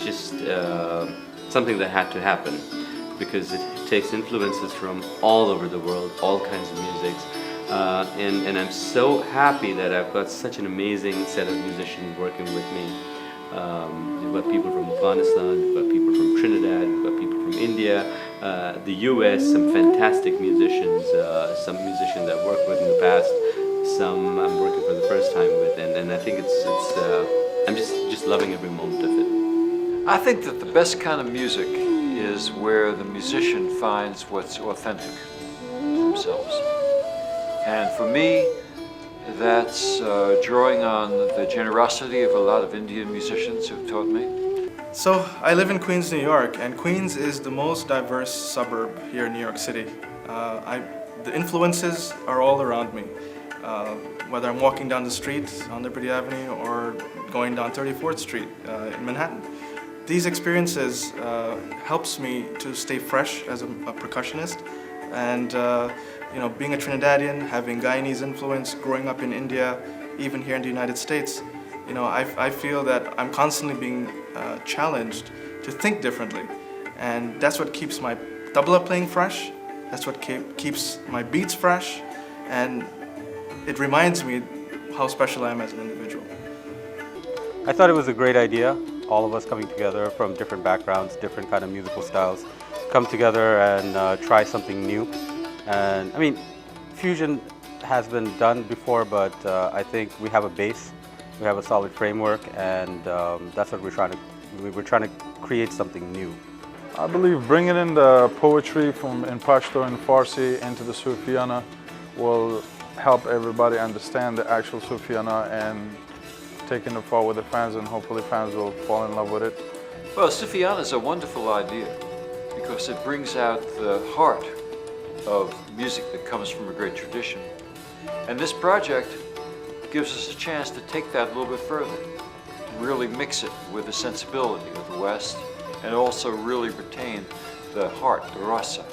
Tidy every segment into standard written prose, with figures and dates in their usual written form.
just something that had to happen, because it takes influences from all over the world, all kinds of musics. And I'm so happy that I've got such an amazing set of musicians working with me. We've got people from Afghanistan, we've got people from Trinidad, we've got people from India, the US, some fantastic musicians, some musicians I've worked with in the past, some I'm working for the first time with, and I think I'm just loving every moment of it. I think that the best kind of music is where the musician finds what's authentic to themselves. And for me, that's drawing on the generosity of a lot of Indian musicians who've taught me. So I live in Queens, New York, and Queens is the most diverse suburb here in New York City. The influences are all around me, whether I'm walking down the street on Liberty Avenue or going down 34th Street in Manhattan. These experiences helps me to stay fresh as a percussionist, and being a Trinidadian, having Guyanese influence, growing up in India, even here in the United States, I feel that I'm constantly being challenged to think differently, and that's what keeps my tabla playing fresh. That's what keeps my beats fresh, and it reminds me how special I am as an individual. I thought it was a great idea. All of us coming together from different backgrounds, different kind of musical styles, come together and try something new. And I mean, fusion has been done before, but I think we have a base, we have a solid framework, and that's what we're trying to create something new. I believe bringing in the poetry in Pashto and Farsi into the Sufiana will help everybody understand the actual Sufiana and taking it forward with the fans, and hopefully fans will fall in love with it. Well, Sufiana is a wonderful idea because it brings out the heart of music that comes from a great tradition. And this project gives us a chance to take that a little bit further, to really mix it with the sensibility of the West, and also really retain the heart, the rasa,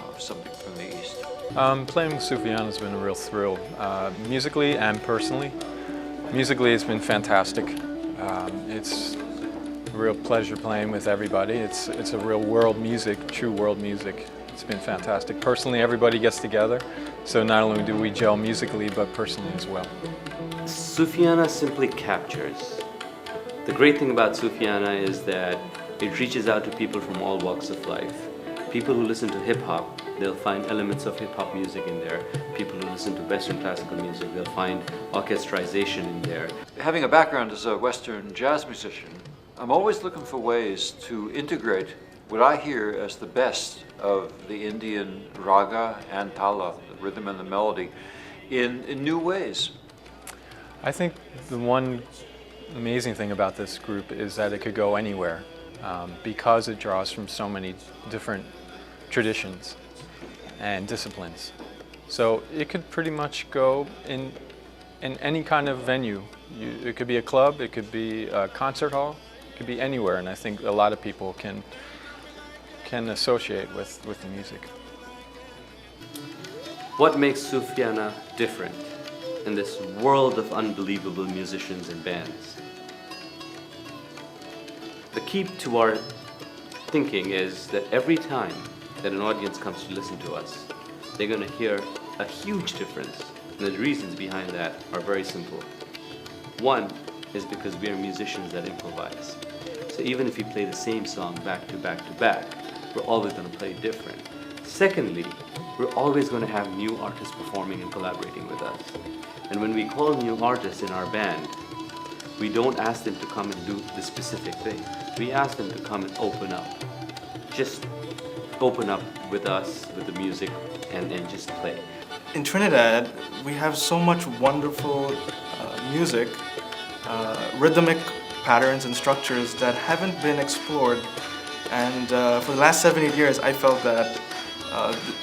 of something from the East. Playing with Sufiana has been a real thrill, musically and personally. Musically, it's been fantastic. It's a real pleasure playing with everybody. It's a real world music, true world music. It's been fantastic. Personally, everybody gets together, so not only do we gel musically, but personally as well. Sufiana simply captures. The great thing about Sufiana is that it reaches out to people from all walks of life. People who listen to hip-hop, they'll find elements of hip-hop music in there. People who listen to Western classical music, they'll find orchestration in there. Having a background as a Western jazz musician, I'm always looking for ways to integrate what I hear as the best of the Indian raga and tala, the rhythm and the melody, in new ways. I think the one amazing thing about this group is that it could go anywhere because it draws from so many different traditions and disciplines. So it could pretty much go in any kind of venue. It could be a club, it could be a concert hall, it could be anywhere, and I think a lot of people can associate with the music. What makes Sufiana different in this world of unbelievable musicians and bands? The key to our thinking is that every time that an audience comes to listen to us, they're going to hear a huge difference. And the reasons behind that are very simple. One is because we are musicians that improvise. So even if we play the same song back to back to back, we're always going to play different. Secondly, we're always going to have new artists performing and collaborating with us. And when we call new artists in our band, we don't ask them to come and do the specific thing. We ask them to come and open up. Just open up with us, with the music, and just play. In Trinidad, we have so much wonderful music, rhythmic patterns and structures that haven't been explored. And for the last 7-8 years, I felt that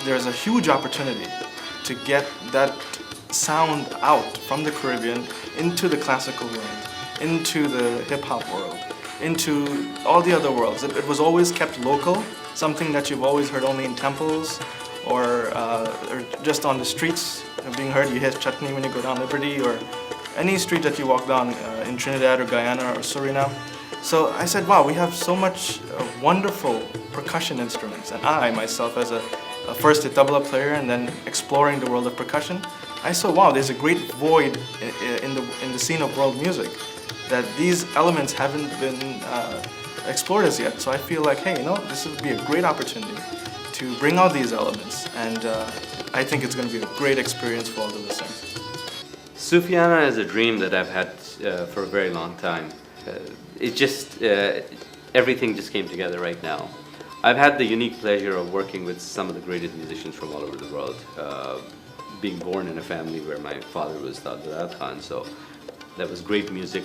there's a huge opportunity to get that sound out from the Caribbean into the classical world, into the hip-hop world, into all the other worlds. It was always kept local, something that you've always heard only in temples or just on the streets being heard. You hear chutney when you go down Liberty, or any street that you walk down in Trinidad or Guyana or Suriname. So I said, wow, we have so much wonderful percussion instruments. And I, myself, as a first a tabla player and then exploring the world of percussion, I saw, wow, there's a great void in the scene of world music, that these elements haven't been explored as yet. So I feel like, hey, this would be a great opportunity to bring out these elements, and I think it's going to be a great experience for all the listeners. Sufiana is a dream that I've had for a very long time. Everything just came together right now. I've had the unique pleasure of working with some of the greatest musicians from all over the world. Being born in a family where my father was Ustad Vilayat Khan, so that was great music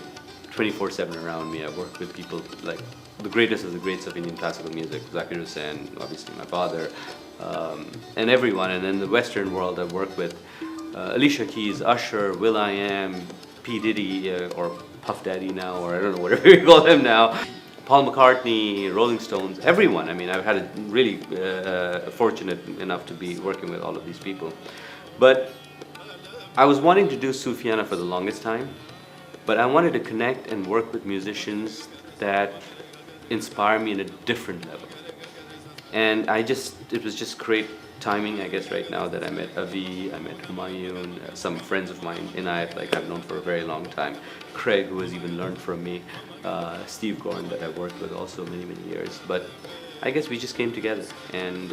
24/7 around me. I worked with people like the greatest of the greats of Indian classical music, Hussain, obviously my father, and everyone. And in the Western world, I've worked with Alicia Keys, Usher, will.i.am, P. Diddy, or Puff Daddy now, or I don't know, whatever you call him now, Paul McCartney, Rolling Stones, everyone. I mean, I've had a really fortunate enough to be working with all of these people. But I was wanting to do Sufiana for the longest time, but I wanted to connect and work with musicians that inspire me in a different level. And it was just great timing, I guess, right now that I met Avi, I met Humayoon, some friends of mine, Enayet, like I've known for a very long time, Craig, who has even learned from me, Steve Gorn, that I've worked with also many, many years. But I guess we just came together, and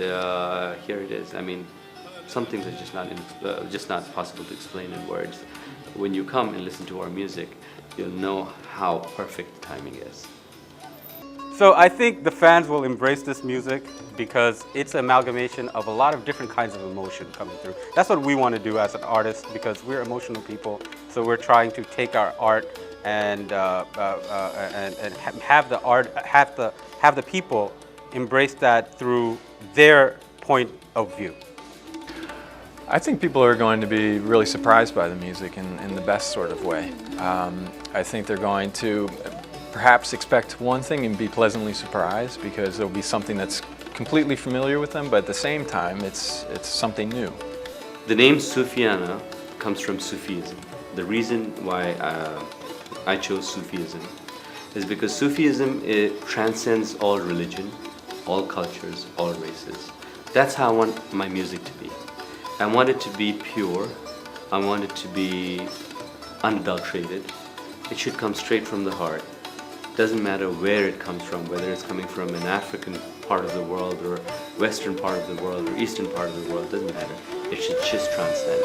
here it is. I mean, some things are just not possible to explain in words. When you come and listen to our music, you'll know how perfect the timing is. So I think the fans will embrace this music because it's an amalgamation of a lot of different kinds of emotion coming through. That's what we want to do as an artist, because we're emotional people. So we're trying to take our art and have the people embrace that through their point of view. I think people are going to be really surprised by the music in the best sort of way. I think they're going to perhaps expect one thing and be pleasantly surprised, because there'll be something that's completely familiar with them, but at the same time, it's something new. The name Sufiana comes from Sufism. The reason why I chose Sufism is because Sufism transcends all religion, all cultures, all races. That's how I want my music to be. I want it to be pure. I want it to be unadulterated. It should come straight from the heart. Doesn't matter where it comes from, whether it's coming from an African part of the world or Western part of the world or Eastern part of the world, doesn't matter. It should just transcend.